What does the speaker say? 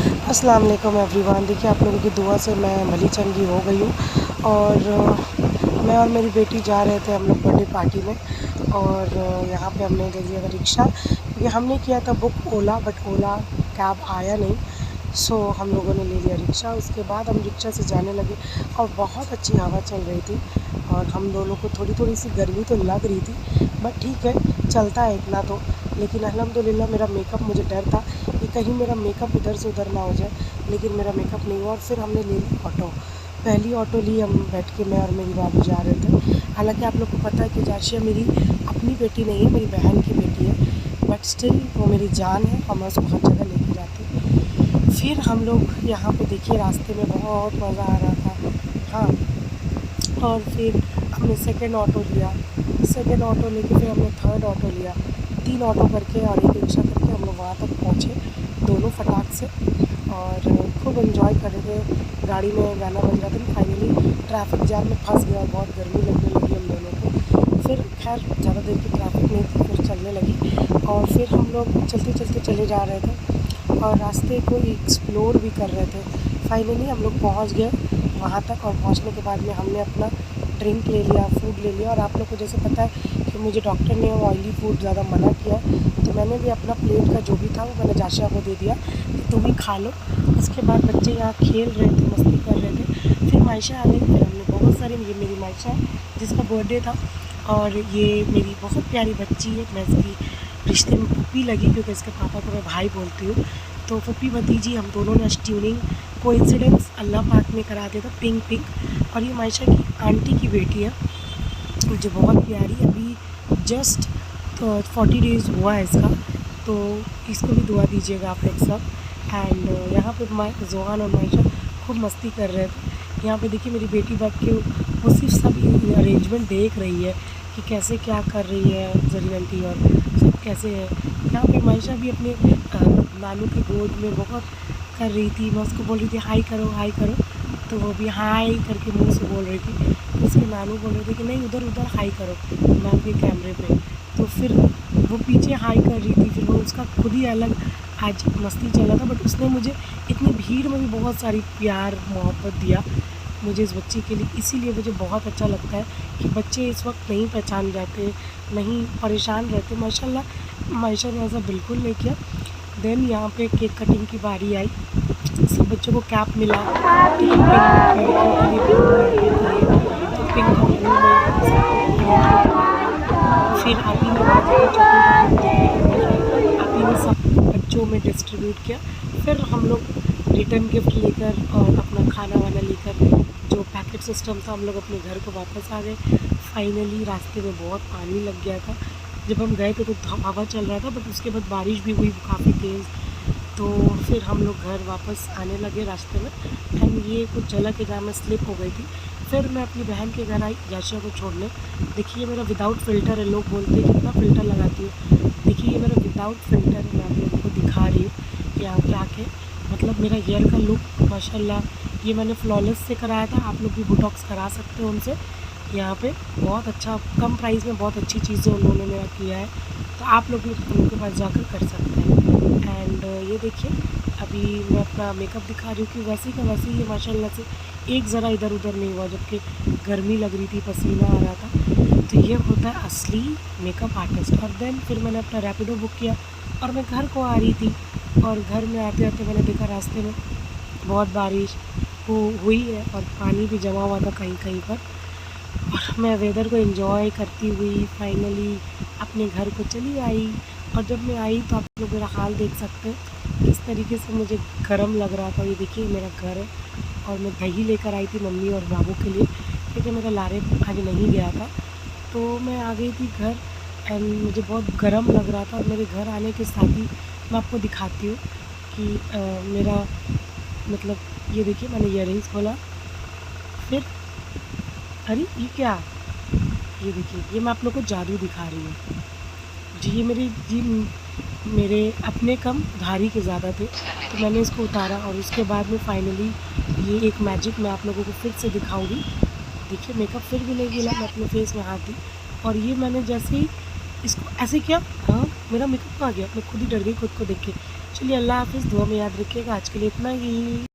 अस्सलाम वालेकुम एवरीवन। देखिए, आप लोगों की दुआ से मैं भली चंगी हो गई हूँ और मैं और मेरी बेटी जा रहे थे हम लोग बर्थडे पार्टी में। और यहाँ पे हमने ले लिया था रिक्शा, क्योंकि हमने किया था book Ola, but Ola cab आया नहीं। सो हम लोगों ने ले लिया रिक्शा। उसके बाद हम रिक्शा से जाने लगे और बहुत अच्छी हवा चल रही थी और हम दोनों को थोड़ी थोड़ी सी गर्मी तो लग रही थी, बट ठीक है, चलता है इतना तो। लेकिन अल्हम्दुलिल्लाह मेरा मेकअप, मुझे डर था कि कहीं मेरा मेकअप इधर से उधर ना हो जाए, लेकिन मेरा मेकअप नहीं हुआ। और फिर हमने ले ली ऑटो। पहली ऑटो ली, हम बैठ के मैं और मेरी बाबू जा रहे थे। हालांकि आप लोग को पता है कि जाशिया मेरी अपनी बेटी नहीं है, मेरी बहन की बेटी है, बट स्टिल वो मेरी जान है और मैं उसको हर जगह लेके जाती हूँ। फिर हम लोग यहाँ पे देखिए, रास्ते में बहुत मज़ा आ रहा था। हाँ, और फिर हमने सेकंड ऑटो लिया। सेकंड ऑटो लेके फिर हमने थर्ड ऑटो लिया। 3 ऑटो करके और एक रिक्शा करके हम लोग वहाँ तक पहुँचे, दोनों फटाक से। और खूब एंजॉय कर रहे थे, गाड़ी में गाना बज रहा था। फाइनली ट्रैफिक जाम में फंस गया और बहुत गर्मी लगने लगी हम दोनों को। फिर खैर ज़्यादा देर की ट्रैफिक नहीं थी, फिर चलने लगी। और फिर हम लोग चलते चलते चले जा रहे थे और रास्ते को एक्सप्लोर भी कर रहे थे। फाइनली हम लोग पहुँच गए वहाँ तक, और पहुँचने के बाद में हमने अपना ड्रिंक ले लिया, फूड ले लिया। और आप लोग को जैसे पता है कि मुझे डॉक्टर ने ऑयली फूड ज़्यादा मना किया है, तो मैंने भी अपना प्लेट का जो भी था वो मैंने जाशिया को दे दिया कि तुम ही खा लो। उसके बाद बच्चे यहाँ खेल रहे थे, मस्ती कर रहे थे। फिर मायशा आ गई, फिर हमने बहुत सारी, ये मेरी मायशा है जिसका बर्थडे था, और ये मेरी बहुत प्यारी बच्ची है। मैं इसकी रिश्ते में पुप्पी लगी, क्योंकि इसके पापा को मैं भाई बोलती हूँ। तो पुप्पी भतीजी हम दोनों ने ट्यूनिंग कोइंसिडेंस अल्लाह पाक ने करा दिया था, पिंक पिंक। और ये मायशा की आंटी की बेटी है, जो बहुत प्यारी, अभी जस्ट 40 डेज़ हुआ है इसका। तो इसको भी दुआ दीजिएगा आप लोग सब। एंड यहाँ पे जोहान और मायशा खूब मस्ती कर रहे थे। यहाँ पे देखिए मेरी बेटी बैठ के वो सिर्फ सब अरेंजमेंट देख रही है कि कैसे क्या कर रही है जरीन आंटी और सब कैसे है। यहाँ पे मायशा भी अपने नानू की गोद में बहुत कर रही थी। मैं उसको बोल रही थी हाई करो हाई करो, तो वो भी हाई करके मुंह से बोल रही थी। उसके नानू बोल रहे थे कि नहीं, उधर उधर हाई करो मैम के कैमरे पे। तो फिर वो पीछे हाई कर रही थी। फिर वो उसका खुद ही अलग आज मस्ती चला था, बट उसने मुझे इतनी भीड़ में भी बहुत सारी प्यार मोहब्बत दिया मुझे इस बच्ची के लिए। इसीलिए मुझे बहुत अच्छा लगता है कि बच्चे इस वक्त नहीं पहचान जाते, नहीं परेशान रहते। माशाल्लाह मायशा ने ऐसा बिल्कुल नहीं किया। देन यहाँ पे केक कटिंग की बारी आई, सब बच्चों को कैप मिला। पिंक लड़कियों के लिए, ब्लू लड़कों के लिए, तो पिंक और ब्लू में सबको। फिर आप ही ने वहाँ जगह चॉकलेट देखने को मिल रहा है, आप ही ने सब बच्चों में डिस्ट्रीब्यूट किया। फिर हम लोग रिटर्न गिफ्ट लेकर और अपना खाना वाना लेकर, जो पैकेट सिस्टम था, हम लोग अपने घर को वापस आ गए। फाइनली रास्ते में बहुत पानी लग गया था। जब हम गए थे तो हवा चल रहा था, बट उसके बाद बारिश भी हुई काफ़ी तेज़। तो फिर हम लोग घर वापस आने लगे रास्ते में, एंड ये कुछ जगह के जहाँ मैं स्लिप हो गई थी। फिर मैं अपनी बहन के घर आई जाशिया को छोड़ने। देखिए मेरा विदाउट फ़िल्टर है, लोग बोलते हैं कितना फ़िल्टर लगाती हूँ। देखिए ये मेरा विदाउट फ़िल्टर है, मैं आप लोगों को दिखा रही हूँ कि यहाँ पे आके मतलब मेरा हेयर का लुक माशाल्लाह। ये मैंने फ्लॉलेस से कराया था, आप लोग भी बोटॉक्स करा सकते हो उनसे। यहाँ पे बहुत अच्छा, कम प्राइस में बहुत अच्छी चीज़ें उन्होंने मेरा किया है, तो आप लोग भी उनके पास जाकर कर सकते हैं। एंड ये देखिए अभी मैं अपना मेकअप दिखा रही हूँ कि वैसे का वैसे ही माशाल्लाह से एक ज़रा इधर उधर नहीं हुआ, जबकि गर्मी लग रही थी, पसीना आ रहा था। तो ये होता है असली मेकअप आर्टिस्ट। और देन फिर मैंने अपना रैपिडो बुक किया और मैं घर को आ रही थी, और घर में आते आते मैंने देखा रास्ते में बहुत बारिश हुई है और पानी भी जमा हुआ था कहीं कहीं पर। और मैं वेदर को एंजॉय करती हुई फाइनली अपने घर को चली आई। और जब मैं आई तो आप लोग मेरा हाल देख सकते हैं किस तरीके से मुझे गर्म लग रहा था। ये देखिए मेरा घर है, और मैं दही लेकर आई थी मम्मी और बाबू के लिए, क्योंकि मेरा लारे आज नहीं गया था। तो मैं आ गई थी घर, एंड मुझे बहुत गर्म लग रहा था। और मेरे घर आने के साथ ही मैं आपको दिखाती हूँ कि मेरा मतलब ये देखिए मैंने ईयररिंग्स खोला। फिर अरे ये क्या, ये देखिए ये मैं आप लोग को जादू दिखा रही हूँ जी। ये मेरे अपने कम धारी के ज़्यादा थे, तो मैंने इसको उतारा। और उसके बाद में फाइनली ये एक मैजिक मैं आप लोगों को फिर से दिखाऊंगी। देखिए मेकअप फिर भी नहीं गिला, मैं अपने फेस में हाथ दी, और ये मैंने जैसे ही इसको ऐसे किया, हाँ मेरा मेकअप कहाँ गया, मैं खुद ही डर गई खुद को देख के। चलिए अल्लाह हाफ़िज़, दुआ में याद रखिएगा। आज के लिए इतना ही।